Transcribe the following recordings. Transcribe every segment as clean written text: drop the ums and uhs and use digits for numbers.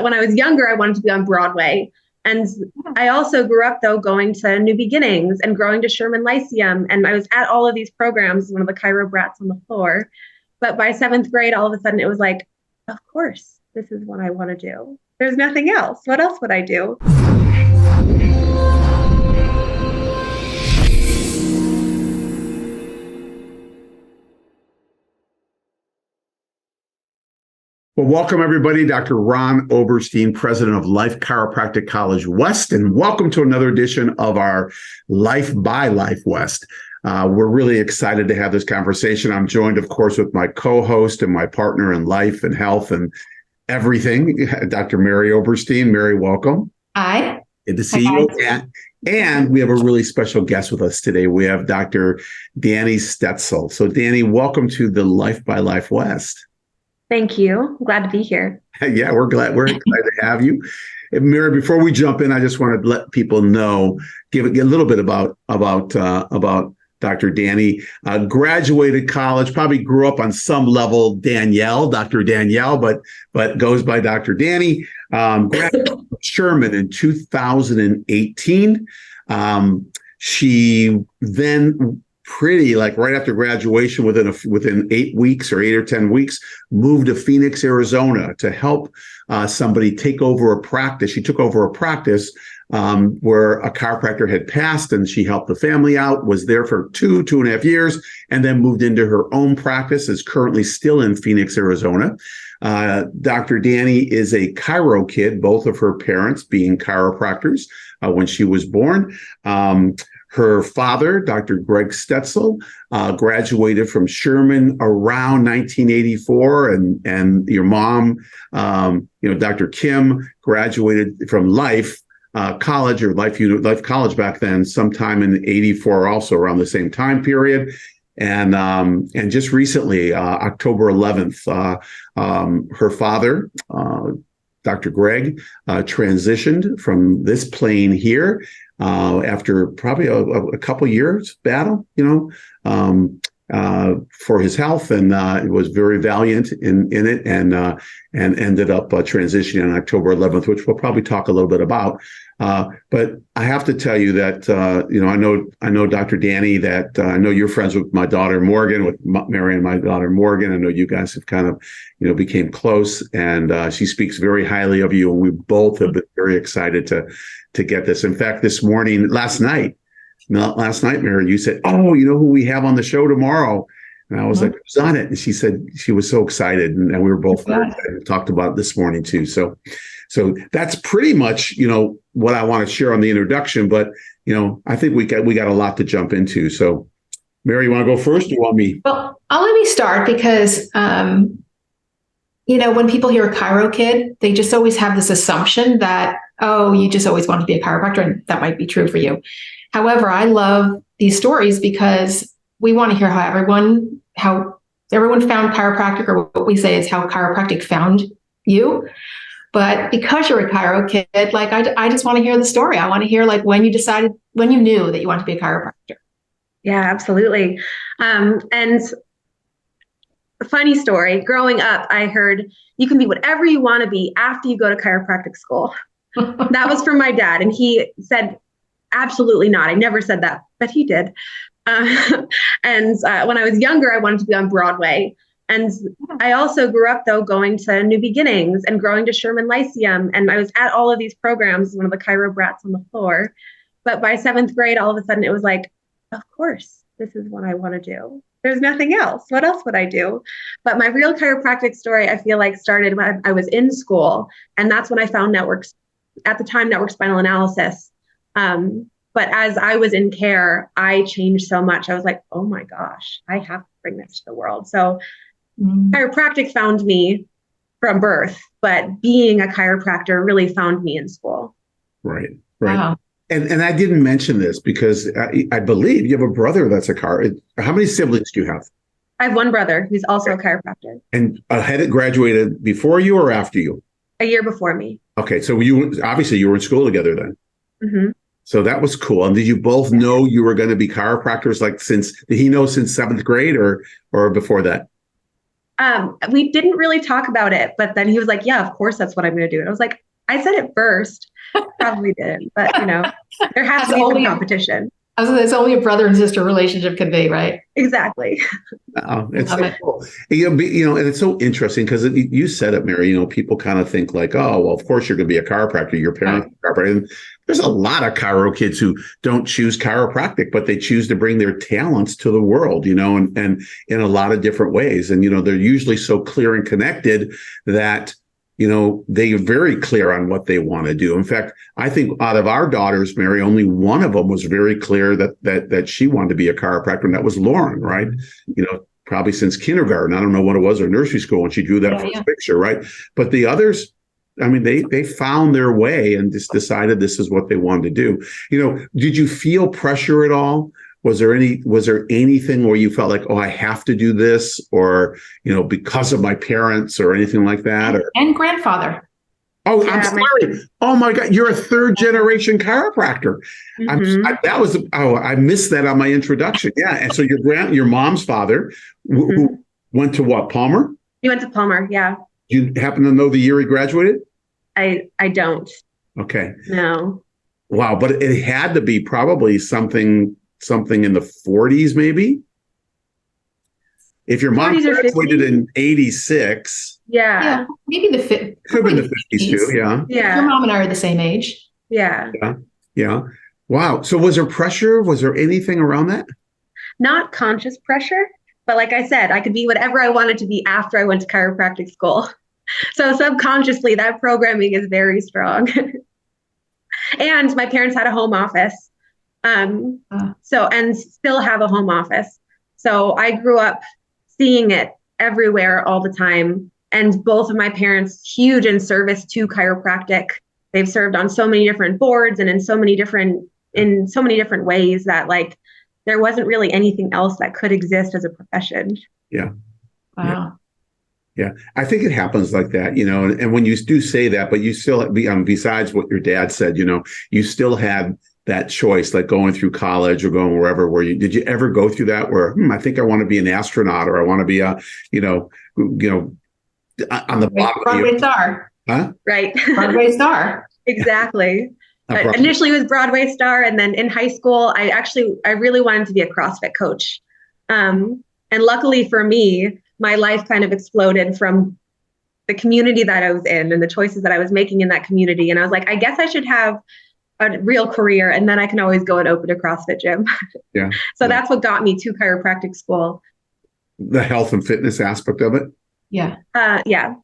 When I was younger, I wanted to be on Broadway. And I also grew up, though, going to New Beginnings and going to Sherman Lyceum. And I was at all of these programs, one of the chiro brats on the floor. But by seventh grade, all of a sudden, it was like, of course, this is what I want to do. There's nothing else. What else would I do? Well, welcome everybody. Dr. Ron Oberstein, president of Life Chiropractic College West, and welcome to another edition of our Life by Life West. We're really excited to have this conversation. I'm joined, of course, with my co-host and my partner in life and health and everything, Dr. Mary Oberstein. Mary, welcome. Hi. Good to see you. And we have a really special guest with us today. We have Dr. Danielle Stetzel. So, Dani, welcome to the Life by Life West. Thank you. I'm glad to be here. Yeah, we're glad. We're excited to have you. And Mary, before we jump in, I just want to let people know, give a little bit about Dr. Dani. Graduated college, probably grew up on some level Dr. Danielle, but goes by Dr. Dani. Graduated from Sherman in 2018. She then right after graduation, within 8 weeks or 8 or 10 weeks, moved to Phoenix, Arizona to help somebody take over a practice. She took over a practice where a chiropractor had passed, and she helped the family out, was there for 2.5 years, and then moved into her own practice, is currently still in Phoenix, Arizona. Dr. Dani is a chiro kid, both of her parents being chiropractors when she was born. Her father, Dr. Greg Stetzel, graduated from Sherman around 1984, and your mom, Dr. Kim, graduated from Life College or Life College back then, sometime in '84, also around the same time period. And just recently, October 11th, her father, Dr. Greg, transitioned from this plane here after probably a couple years battle, for his health, and was very valiant in it, and ended up transitioning on October 11th, which we'll probably talk a little bit about. But I have to tell you that I know Dr. Dani, that I know you're friends with my daughter Morgan, with Mary and my daughter Morgan. I know you guys have kind of became close, and she speaks very highly of you, and we both have been very excited to get this. In fact, last night, Mary, you said, "Oh, you know who we have on the show tomorrow?" And I was like, "Who's on it?" And she said she was so excited, and we were both very excited. We talked about it this morning too. So that's pretty much what I want to share on the introduction. But I think we got a lot to jump into. So, Mary, you want to go first? Or you want me? Well, let me start because when people hear a chiro kid, they just always have this assumption that, oh, you just always want to be a chiropractor, and that might be true for you. However, I love these stories because we want to hear how everyone found chiropractic, or what we say is how chiropractic found you. But because you're a chiro kid, I just want to hear the story. I want to hear when you knew that you wanted to be a chiropractor. Yeah, absolutely. And a funny story, growing up, I heard you can be whatever you want to be after you go to chiropractic school. That was from my dad. And he said, absolutely not. I never said that, but he did. And when I was younger, I wanted to be on Broadway. And I also grew up, though, going to New Beginnings and going to Sherman Lyceum. And I was at all of these programs, one of the chiro brats on the floor. But by seventh grade, all of a sudden, it was like, of course, this is what I want to do. There's nothing else. What else would I do? But my real chiropractic story, I feel like, started when I was in school. And that's when I found network spinal analysis. But as I was in care, I changed so much. I was like, oh my gosh, I have to bring this to the world. So chiropractic found me from birth, but being a chiropractor really found me in school. Right. Wow. And I didn't mention this because I believe you have a brother that's a How many siblings do you have? I have one brother who's also a chiropractor. And had it graduated before you or after you? A year before me. Okay, so obviously you were in school together then. Mm-hmm. So that was cool. And did you both know you were going to be chiropractors? Did he know since seventh grade or before that? We didn't really talk about it, but then he was like, yeah, of course, that's what I'm going to do. And I was like, I said it first. Probably didn't, but there has to be some competition. It's only a brother and sister relationship could be, right? Exactly. It's so cool. And it's so interesting because you said it, Mary, people kind of think like, oh, well, of course you're going to be a chiropractor. Your parents are chiropractor. And there's a lot of chiro kids who don't choose chiropractic, but they choose to bring their talents to the world, and in a lot of different ways. And, they're usually so clear and connected that they're very clear on what they want to do. In fact, I think out of our daughters, Mary, only one of them was very clear that she wanted to be a chiropractor, and that was Lauren, right? Probably since kindergarten. I don't know what it was, or nursery school, and she drew that first picture, right? But the others, I mean, they found their way and just decided this is what they wanted to do. Did you feel pressure at all? Was there anything where you felt like, oh, I have to do this, or, because of my parents or anything like that? And grandfather. Oh, I'm sorry. Oh my God. You're a third generation chiropractor. Mm-hmm. I missed that on my introduction. Yeah. And so your mom's father, who went to what? Palmer? He went to Palmer. Yeah. You happen to know the year he graduated? I don't. Okay. No. Wow. But it had to be probably something in the 40s, maybe. If your mom graduated in 86. Yeah. Maybe the 50s. Could have been the 50s too. Yeah. Yeah. Your mom and I are the same age. Yeah. Yeah. Wow. So was there pressure? Was there anything around that? Not conscious pressure, but like I said, I could be whatever I wanted to be after I went to chiropractic school. So subconsciously, that programming is very strong. And my parents had a home office. And still have a home office. So I grew up seeing it everywhere all the time. And both of my parents, huge in service to chiropractic. They've served on so many different boards and in so many different ways that like there wasn't really anything else that could exist as a profession. Yeah. Wow. Yeah. I think it happens like that, and when you do say that, but you still, besides what your dad said, you still had that choice, like going through college or going wherever, did you ever go through that where, I think I want to be an astronaut, or I want to be on the bottom Broadway star. Huh? Right. Broadway star. Exactly. Initially it was Broadway star. And then in high school, I really wanted to be a CrossFit coach. And luckily for me, my life kind of exploded from the community that I was in and the choices that I was making in that community. And I was like, I guess I should have a real career, and then I can always go and open a CrossFit gym. Yeah. So that's what got me to chiropractic school. The health and fitness aspect of it. Yeah. Yeah.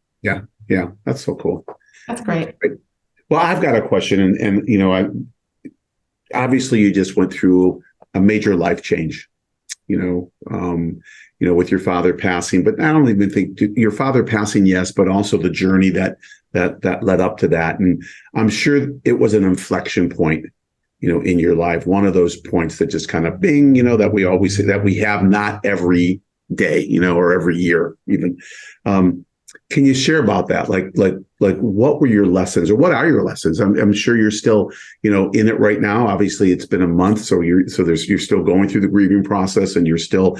That's so cool. That's great. Well, I've got a question, and obviously you just went through a major life change, with your father passing, but I don't even think your father passing, yes, but also the journey that led up to that. And I'm sure it was an inflection point, in your life, one of those points that just kind of bing, that we always say that we have not every day, or every year even. Can you share about that? Like what were your lessons, or what are your lessons? I'm sure you're still, in it right now. Obviously it's been a month. So you're still going through the grieving process, and you're still,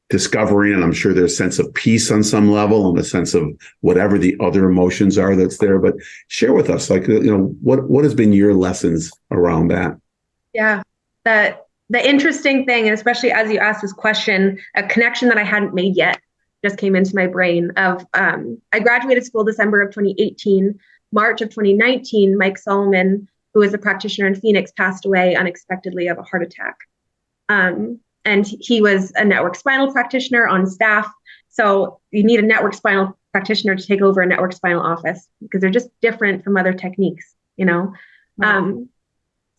discovering, and I'm sure there's a sense of peace on some level, and a sense of whatever the other emotions are that's there. But share with us, what has been your lessons around that? Yeah, the interesting thing, and especially as you asked this question, a connection that I hadn't made yet just came into my brain of, I graduated school December of 2018, March of 2019, Mike Solomon, who is a practitioner in Phoenix, passed away unexpectedly of a heart attack. And he was a network spinal practitioner on staff. So you need a network spinal practitioner to take over a network spinal office because they're just different from other techniques, Right.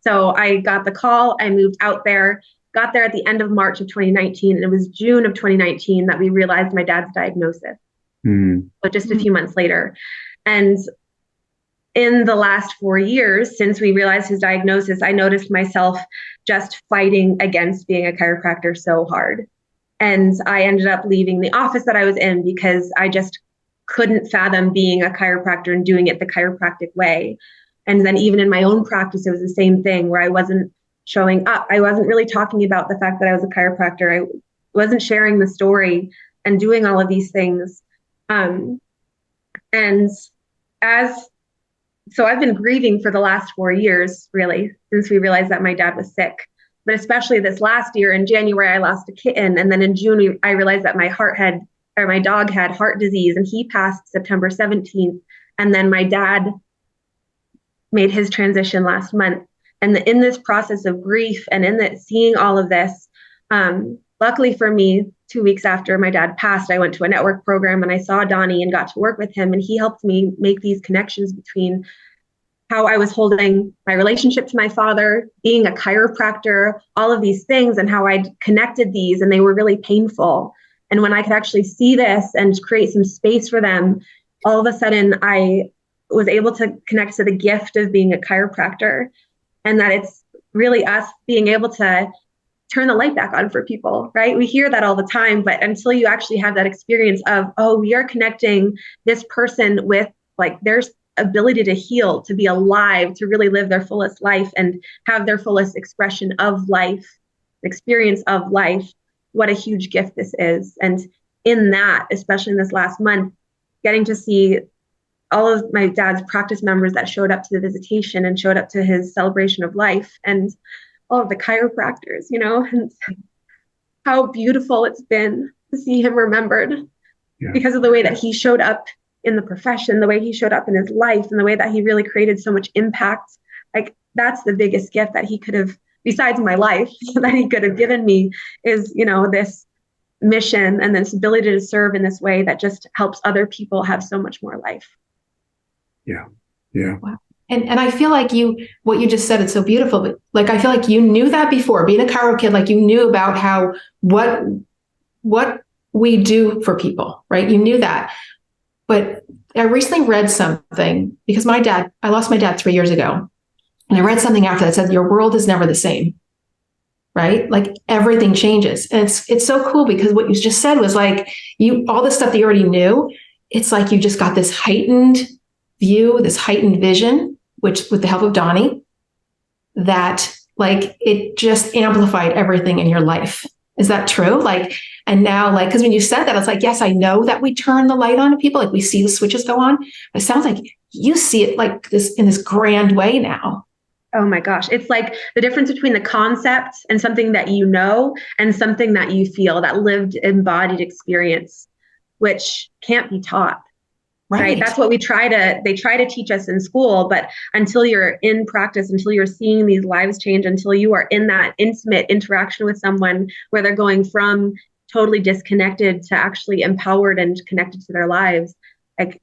So I got the call, I moved out there, got there at the end of March of 2019. And it was June of 2019 that we realized my dad's diagnosis, but just a few months later. And in the last 4 years, since we realized his diagnosis, I noticed myself just fighting against being a chiropractor so hard. And I ended up leaving the office that I was in because I just couldn't fathom being a chiropractor and doing it the chiropractic way. And then even in my own practice, it was the same thing where I wasn't showing up. I wasn't really talking about the fact that I was a chiropractor. I wasn't sharing the story and doing all of these things. And so I've been grieving for the last 4 years, really, since we realized that my dad was sick. But especially this last year, in January, I lost a kitten. And then in June, I realized that my dog had heart disease, and he passed September 17th. And then my dad made his transition last month. And in this process of grief and seeing all of this, luckily for me, 2 weeks after my dad passed, I went to a network program and I saw Dani and got to work with him. And he helped me make these connections between how I was holding my relationship to my father, being a chiropractor, all of these things, and how I'd connected these, and they were really painful. And when I could actually see this and create some space for them, all of a sudden I was able to connect to the gift of being a chiropractor, and that it's really us being able to turn the light back on for people, right? We hear that all the time, but until you actually have that experience of, oh, we are connecting this person with like their ability to heal, to be alive, to really live their fullest life and have their fullest expression of life, experience of life, what a huge gift this is. And in that, especially in this last month, getting to see all of my dad's practice members that showed up to the visitation and showed up to his celebration of life, and all of the chiropractors, and how beautiful it's been to see him remembered because of the way that he showed up in the profession, the way he showed up in his life, and the way that he really created so much impact. Like, that's the biggest gift that he could have, besides my life, that he could have given me is, this mission and this ability to serve in this way that just helps other people have so much more life. Yeah. Yeah. Wow. And I feel like what you just said, it's so beautiful, but like, I feel like you knew that before being a chiro kid, like you knew about what we do for people, right? You knew that. But I recently read something because I lost my dad 3 years ago. And I read something after that said, your world is never the same, right? Like everything changes. And it's so cool because what you just said was like, all the stuff that you already knew, it's like you just got this heightened view, this heightened vision, which with the help of Dani, that like it just amplified everything in your life. Is that true? Like, and now like, because when you said that, I was like, yes, I know that we turn the light on to people, like we see the switches go on. It sounds like you see it like this in this grand way now. Oh my gosh. It's like the difference between the concept and something that you know and something that you feel, that lived embodied experience, which can't be taught. Right. That's what they try to teach us in school. But until you're in practice, until you're seeing these lives change, until you are in that intimate interaction with someone where they're going from totally disconnected to actually empowered and connected to their lives, like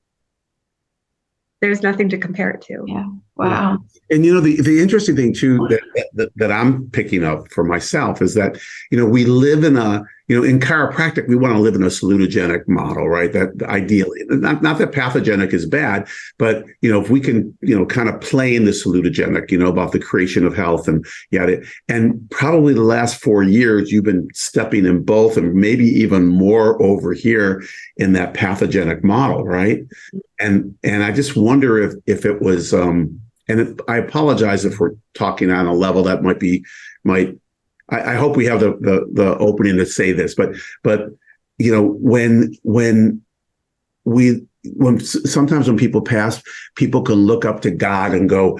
there's nothing to compare it to. Yeah. Wow. And the interesting thing too that I'm picking up for myself is that we live in in chiropractic, we want to live in a salutogenic model, right? That ideally, not that pathogenic is bad, but if we can kind of play in the salutogenic, about the creation of health and and probably the last 4 years you've been stepping in both, and maybe even more over here in that pathogenic model, right? And I just wonder if it was I apologize if we're talking on a level that I hope we have the opening to say this, but sometimes when people pass, people can look up to God and go,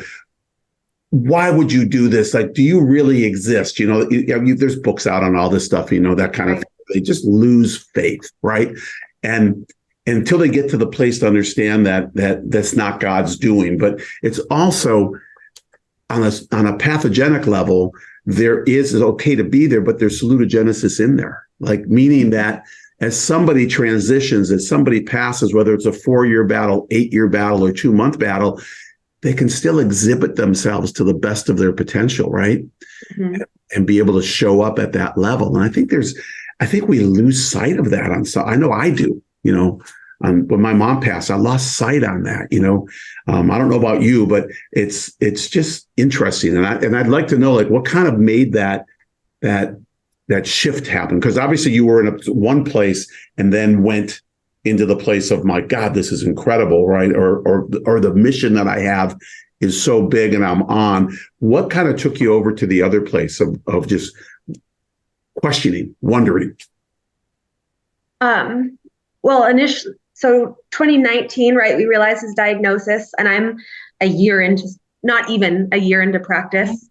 why would you do this? Like, do you really exist? There's books out on all this stuff, that kind of thing. They just lose faith, right? And until they get to the place to understand that that's not God's doing, but it's also on a pathogenic level, it's okay to be there, but there's salutogenesis in there, like meaning that as somebody transitions, as somebody passes, whether it's a 4-year battle, 8-year battle, or 2-month battle, they can still exhibit themselves to the best of their potential, right? Mm-hmm. And be able to show up at that level. And I think we lose sight of that I know I do, when my mom passed, I lost sight on that. I don't know about you, but it's just interesting, and I'd like to know like what kind of made that shift happen, because obviously you were in one place and then went into the place of, my God, this is incredible, right? Or the mission that I have is so big and I'm on. What kind of took you over to the other place of just questioning, wondering? Well, initially, so 2019, right, we realized his diagnosis, and I'm a year into, not even a year into practice.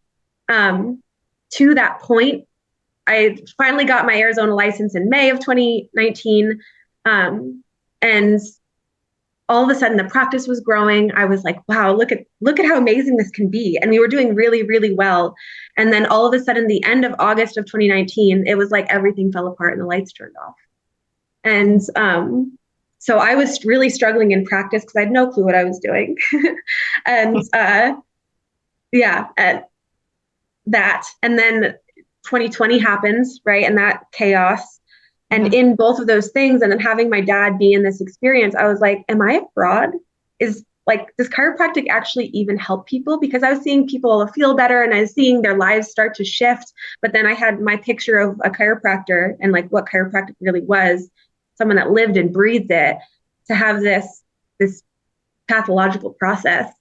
To that point, I finally got my Arizona license in May of 2019. And all of a sudden the practice was growing. I was like, wow, look at how amazing this can be. And we were doing really, really well. And then all of a sudden, the end of August of 2019, it was like everything fell apart and the lights turned off. And so I was really struggling in practice because I had no clue what I was doing. And that. And then 2020 happens, right? And that chaos. And in both of those things, and then having my dad be in this experience, I was like, am I a fraud? Does chiropractic actually even help people? Because I was seeing people feel better and I was seeing their lives start to shift. But then I had my picture of a chiropractor and like what chiropractic really was, someone that lived and breathed it, to have this pathological process.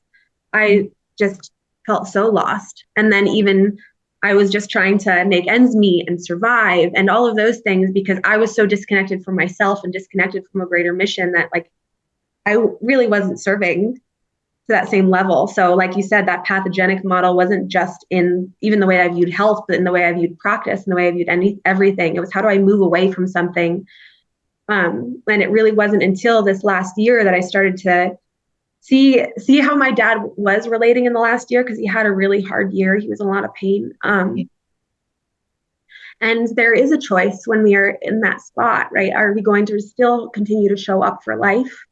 I just felt so lost. And then even I was just trying to make ends meet and survive and all of those things because I was so disconnected from myself and disconnected from a greater mission that like I really wasn't serving to that same level. So like you said, that pathogenic model wasn't just in even the way I viewed health, but in the way I viewed practice and the way I viewed everything. It was, how do I move away from something? And it really wasn't until this last year that I started to see how my dad was relating in the last year, because he had a really hard year. He was in a lot of pain. And there is a choice when we are in that spot, right? Are we going to still continue to show up for life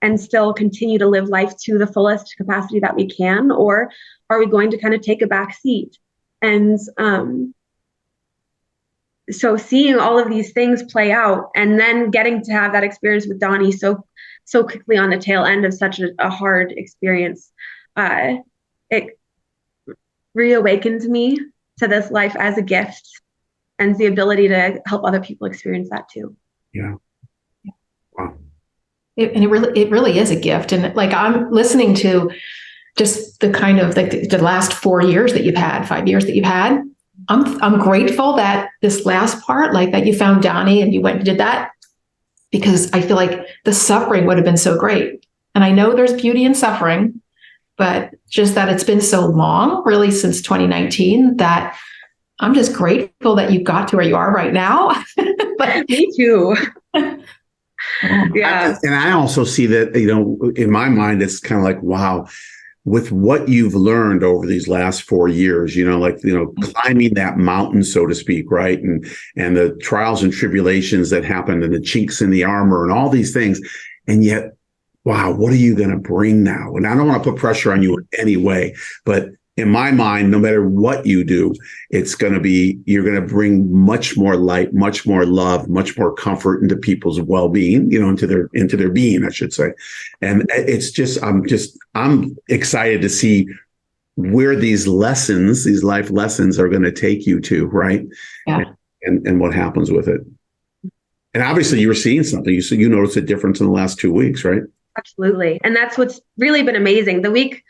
and still continue to live life to the fullest capacity that we can? Or are we going to kind of take a back seat? And so seeing all of these things play out and then getting to have that experience with Dani so quickly on the tail end of such a hard experience, it reawakened me to this life as a gift and the ability to help other people experience that too. Yeah. Wow. It really is a gift. And like, I'm listening to just the kind of like the last 4 years that you've had, 5 years that you've had. I'm grateful that this last part, like that you found Dani and you went and did that, because I feel like the suffering would have been so great. And I know there's beauty in suffering, but just that it's been so long, really since 2019, that I'm just grateful that you got to where you are right now. But me too. Yeah. And I also see that, in my mind, it's kind of like, wow, with what you've learned over these last 4 years, climbing that mountain, so to speak, right? And the trials and tribulations that happened and the chinks in the armor and all these things. And yet, wow, what are you going to bring now? And I don't want to put pressure on you in any way, but in my mind, no matter what you do, you're going to bring much more light, much more love, much more comfort into people's well-being, into their being, I should say. And it's just, I'm excited to see where these life lessons are going to take you to, right? Yeah. And what happens with it. And obviously you were seeing something. You noticed a difference in the last 2 weeks, right? Absolutely. And that's what's really been amazing. The week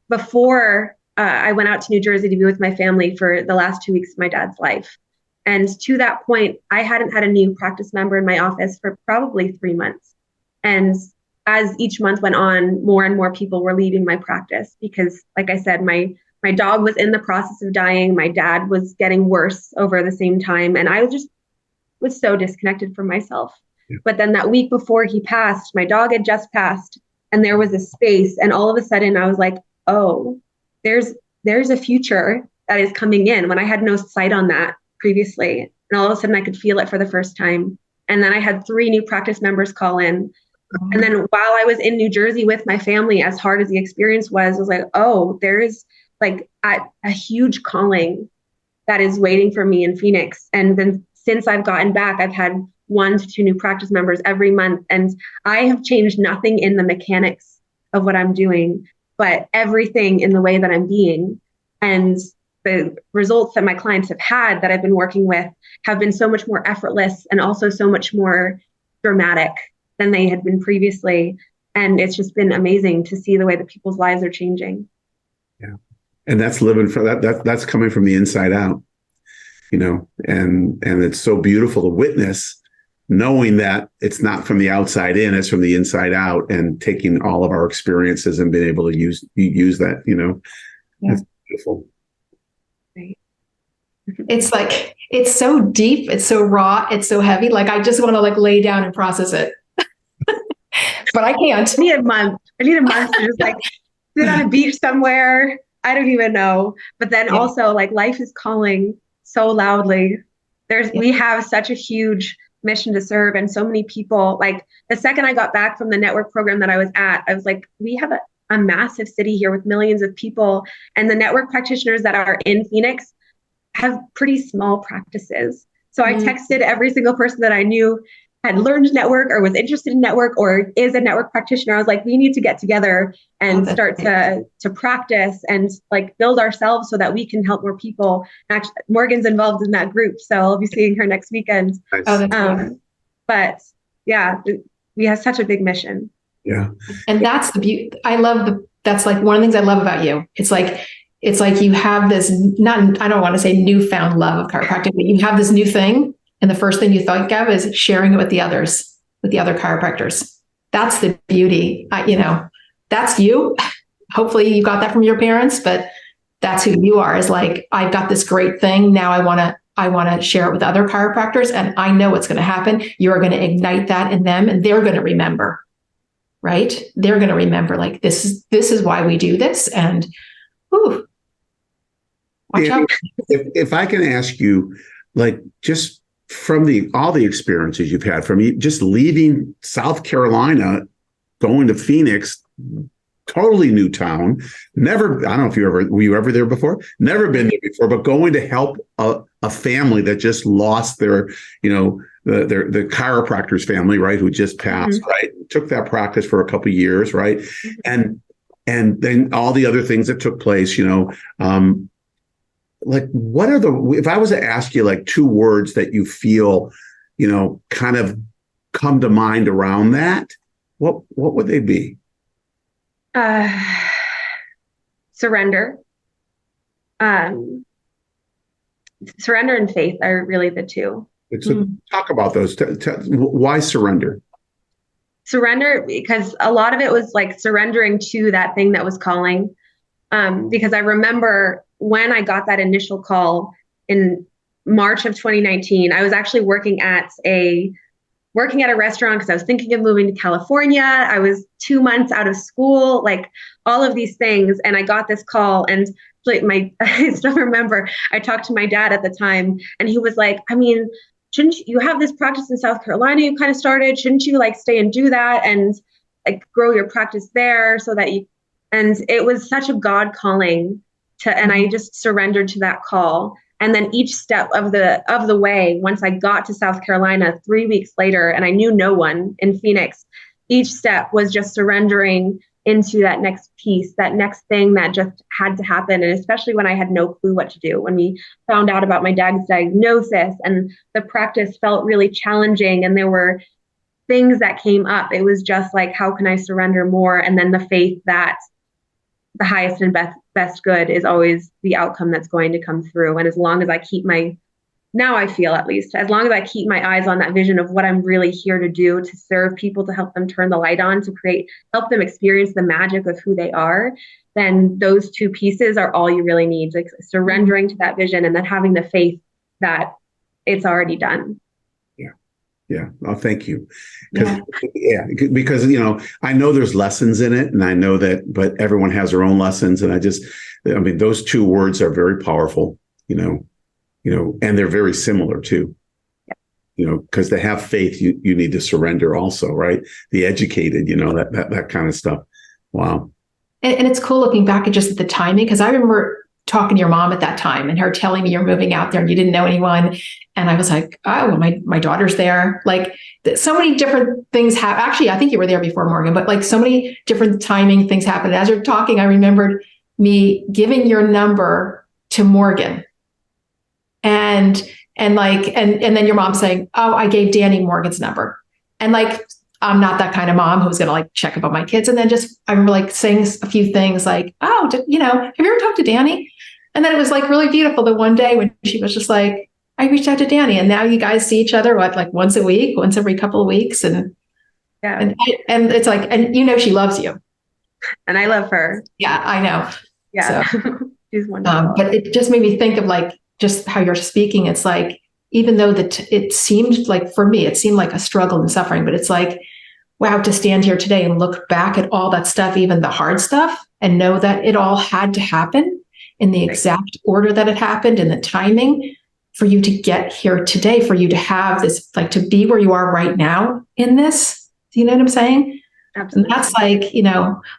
before, I went out to New Jersey to be with my family for the last 2 weeks of my dad's life. And to that point, I hadn't had a new practice member in my office for probably 3 months. And as each month went on, more and more people were leaving my practice because, like I said, my dog was in the process of dying. My dad was getting worse over the same time. And I was so disconnected from myself. Yeah. But then that week before he passed, my dog had just passed and there was a space. And all of a sudden I was like, oh, there's a future that is coming in, when I had no sight on that previously. And all of a sudden I could feel it for the first time. And then I had 3 new practice members call in. Mm-hmm. And then while I was in New Jersey with my family, as hard as the experience was like, oh, there's like a huge calling that is waiting for me in Phoenix. And then since I've gotten back, I've had 1 to 2 new practice members every month. And I have changed nothing in the mechanics of what I'm doing, but everything in the way that I'm being. And the results that my clients have had that I've been working with have been so much more effortless and also so much more dramatic than they had been previously. And it's just been amazing to see the way that people's lives are changing. Yeah. And that's living for that's coming from the inside out, and it's so beautiful to witness knowing that it's not from the outside in, it's from the inside out, and taking all of our experiences and being able to use that, That's beautiful. It's like, it's so deep, it's so raw, it's so heavy. Like, I just want to like lay down and process it, but I can't. I need a month to just like sit on a beach somewhere. I don't even know. But then also, like, life is calling so loudly. We have such a huge mission to serve, and so many people. Like, the second I got back from the network program that I was at, I was like, we have a massive city here with millions of people, and the network practitioners that are in Phoenix have pretty small practices. So I texted every single person that I knew had learned network or was interested in network or is a network practitioner. I was like, we need to get together and start to practice and like build ourselves so that we can help more people. Actually, Morgan's involved in that group, so I'll be seeing her next weekend. Nice. But yeah, we have such a big mission. Yeah. And that's the beauty. That's like one of the things I love about you. It's like you have this, I don't want to say newfound love of chiropractic, but you have this new thing. And the first thing you think of is sharing it with the other chiropractors. That's the beauty. That's you. Hopefully you got that from your parents, but that's who you are, is like, I've got this great thing. Now I want to share it with other chiropractors, and I know what's going to happen. You're going to ignite that in them, and they're going to remember, right? They're going to remember, like, this is why we do this. And watch out. If I can ask you, like, just from all the experiences you've had, from just leaving South Carolina, going to Phoenix, totally new town, I don't know if were you ever there before? Never been there before, but going to help a family that just lost their, the chiropractor's family, right, who just passed, right? Took that practice for a couple of years, right? And then all the other things that took place, like, what are if I was to ask you like two words that you feel, kind of come to mind around that, what would they be? Surrender. Surrender and faith are really the two. So talk about those. Why surrender? Surrender, because a lot of it was like surrendering to that thing that was calling. Because I remember when I got that initial call in March of 2019, I was actually working at a restaurant because I was thinking of moving to California. I was 2 months out of school, like all of these things. And I got this call, and I still remember I talked to my dad at the time, and he was like, I mean, shouldn't you have this practice in South Carolina you kind of started? Shouldn't you like stay and do that and like grow your practice there so that you, and it was such a God calling and I just surrendered to that call. And then each step of the way, once I got to South Carolina 3 weeks later, and I knew no one in Phoenix, each step was just surrendering into that next piece, that next thing that just had to happen. And especially when I had no clue what to do, when we found out about my dad's diagnosis and the practice felt really challenging and there were things that came up, it was just like, how can I surrender more? And then the faith that the highest and best good is always the outcome that's going to come through. And as long as I keep now I feel, at least, as long as I keep my eyes on that vision of what I'm really here to do, to serve people, to help them turn the light on, to help them experience the magic of who they are, then those two pieces are all you really need, like surrendering to that vision and then having the faith that it's already done. Yeah. Oh, thank you. Because, I know there's lessons in it, and I know that, but everyone has their own lessons. And those two words are very powerful, and they're very similar too, because to have faith, you need to surrender also, right? The educated, that kind of stuff. Wow. And it's cool looking back at just the timing, because I remember talking to your mom at that time and her telling me you're moving out there and you didn't know anyone. And I was like, oh, well, my daughter's there. Like, so many different things happen. Actually, I think you were there before, Morgan, but like so many different timing things happened. As you're talking, I remembered me giving your number to Morgan. And then your mom saying, oh, I gave Dani Morgan's number. And like, I'm not that kind of mom who's going to like check about my kids. And then I remember like saying a few things like, oh, have you ever talked to Dani? And then it was like really beautiful the one day when she was just like, I reached out to Dani, and now you guys see each other, like once a week, once every couple of weeks. And it's like, and she loves you. And I love her. Yeah, I know. Yeah. So, she's wonderful. But it just made me think of like, just how you're speaking. It's like, even though it seemed like, for me, it seemed like a struggle and suffering, but it's like, wow, to stand here today and look back at all that stuff, even the hard stuff, and know that it all had to happen in the exact order that it happened, and the timing for you to get here today, for you to have this, like, to be where you are right now in this. Do you know what I'm saying? Absolutely. And that's like,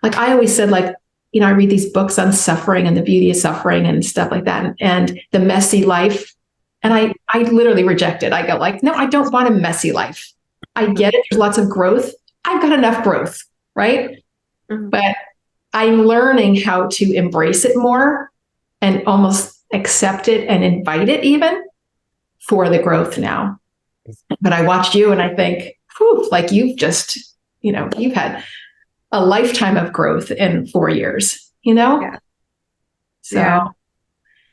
like I always said, like, I read these books on suffering and the beauty of suffering and stuff like that, and the messy life. And I literally reject it. I go like, no, I don't want a messy life. I get it. There's lots of growth. I've got enough growth, right? Mm-hmm. But I'm learning how to embrace it more and almost accept it and invite it even for the growth now. But I watched you and I think, whew, like you've just, you've had a lifetime of growth in 4 years, Yeah. So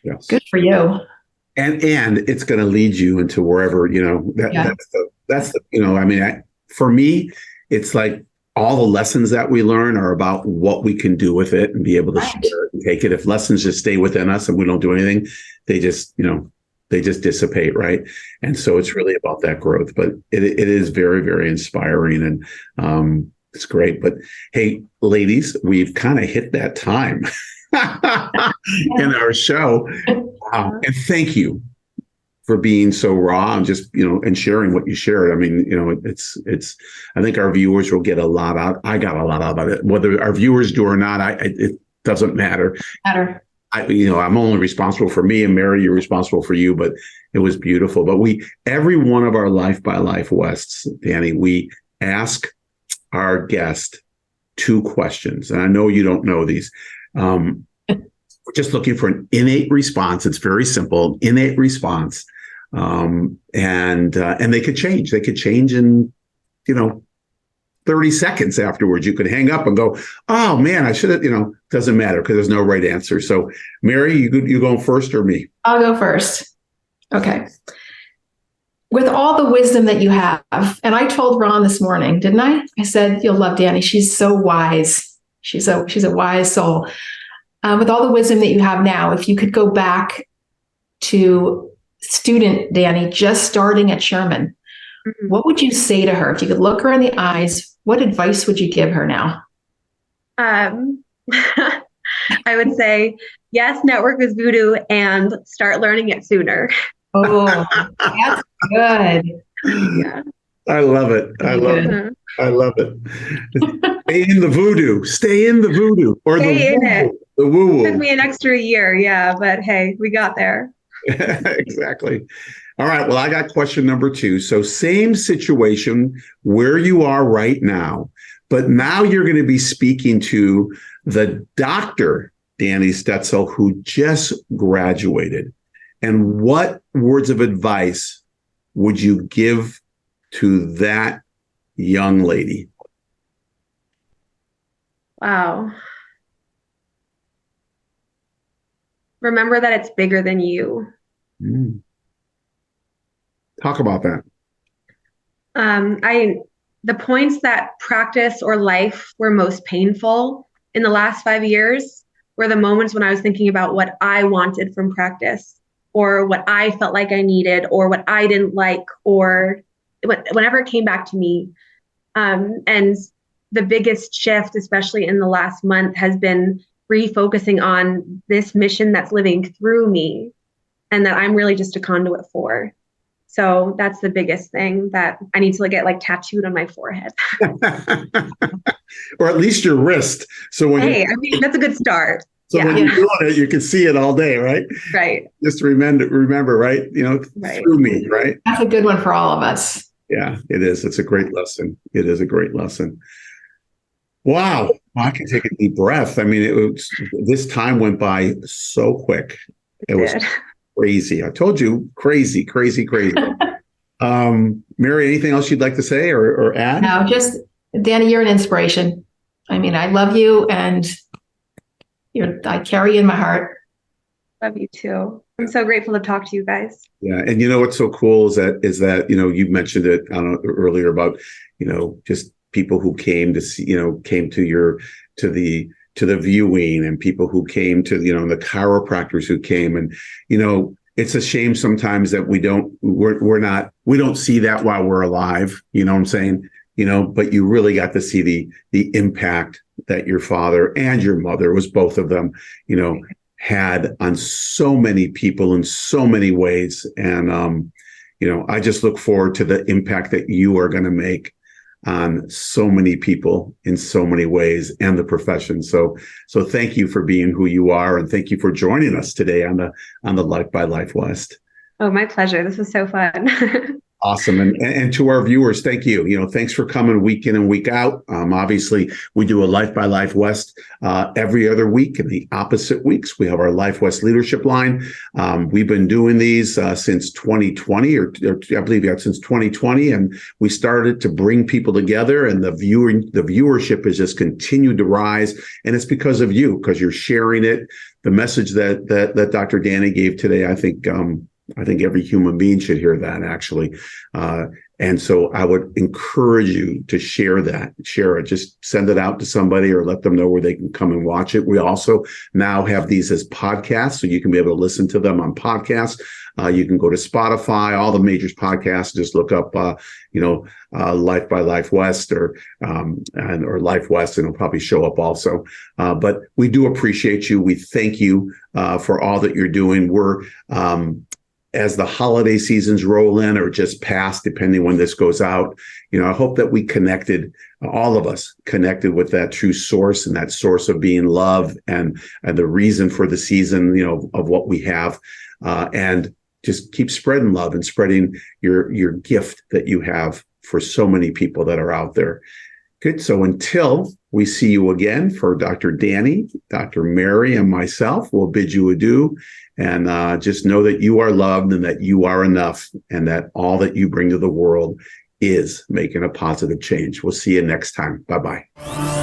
yes. Good for you. And it's going to lead you into wherever, that's the, for me, it's like all the lessons that we learn are about what we can do with it and be able to share it and take it. If lessons just stay within us and we don't do anything, they just dissipate. Right. And so it's really about that growth, but it is very, very inspiring, and it's great. But hey, ladies, we've kind of hit that time in our show. And thank you for being so raw and just, and sharing what you shared. I mean, it's, I think our viewers will get a lot out. I got a lot out of it, whether our viewers do or not. It doesn't matter. I'm only responsible for me, and Mary, you're responsible for you, but it was beautiful. But every one of our Life by Life Wests, Dani, we ask our guest 2 questions. And I know you don't know these. We're just looking for an innate response. It's very simple, innate response. And they could change. They could change in, 30 seconds afterwards. You could hang up and go, oh man, I should have, doesn't matter because there's no right answer. So Mary, you going first or me? I'll go first. Okay. With all the wisdom that you have, and I told Ron this morning, didn't I? I said, you'll love Dani. She's so wise. She's a wise soul. With all the wisdom that you have now, if you could go back to student Dani, just starting at Sherman, what would you say to her? If you could look her in the eyes, what advice would you give her now? I would say, yes, network is voodoo, and start learning it sooner. Oh, that's good. Yeah. I love it. I love it. Stay in the voodoo. Stay in the voodoo. Or stay in it. The woo-woo. It took me an extra year, yeah, but hey, we got there. Exactly. All right. Well, I got question number 2. So same situation where you are right now, but now you're going to be speaking to the Dr. Dani Stetzel, who just graduated. And what words of advice would you give to that young lady? Wow. Remember that it's bigger than you. Talk about that. The points that practice or life were most painful in the last 5 years were the moments when I was thinking about what I wanted from practice, or what I felt like I needed, or what I didn't like, or whenever it came back to me. And the biggest shift, especially in the last month, has been refocusing on this mission that's living through me and that I'm really just a conduit for. So that's the biggest thing that I need to get tattooed on my forehead. Or at least your wrist. So when that's a good start. So when you're doing it, you can see it all day, right? Right. Just remember, right? Through me, right? That's a good one for all of us. Yeah, it is. It's a great lesson. It is a great lesson. Wow. I can take a deep breath. I mean, this time went by so quick. It was crazy. I told you, crazy. Mary, anything else you'd like to say or add? No, just Dani, you're an inspiration. I mean, I love you, and I carry you in my heart. Love you too. I'm so grateful to talk to you guys. Yeah, and you know what's so cool is that you mentioned it, I don't know, earlier about just people who came to see, came to the viewing, and people who came to the chiropractors who came, and it's a shame sometimes that we don't see that while we're alive. You know what I'm saying? But you really got to see the impact that your father and your mother, was both of them, had on so many people in so many ways. And, I just look forward to the impact that you are going to make on so many people in so many ways, and the profession. So thank you for being who you are. And thank you for joining us today on the Life by Life West. Oh, my pleasure. This was so fun. Awesome. And to our viewers, thank you. Thanks for coming week in and week out. Obviously, we do a Life by Life West every other week. In the opposite weeks, we have our Life West leadership line. We've been doing these since 2020, or I believe since 2020. And we started to bring people together, and the viewership has just continued to rise. And it's because of you, because you're sharing it. The message that Dr. Dani gave today, I think every human being should hear that, actually. And so I would encourage you to share it. Just send it out to somebody, or let them know where they can come and watch it. We also now have these as podcasts, so you can be able to listen to them on podcasts. You can go to Spotify, all the major podcasts, just look up, Life by Life West or Life West, and it'll probably show up also. But we do appreciate you. We thank you for all that you're doing. We're, as the holiday seasons roll in, or just past, depending when this goes out, I hope that we connected, all of us connected with that true source, and that source of being love, and the reason for the season, of what we have, and just keep spreading love and spreading your gift that you have for so many people that are out there. Good. So until we see you again, for Dr. Dani, Dr. Mary, and myself, we'll bid you adieu. And just know that you are loved, and that you are enough, and that all that you bring to the world is making a positive change. We'll see you next time. Bye-bye.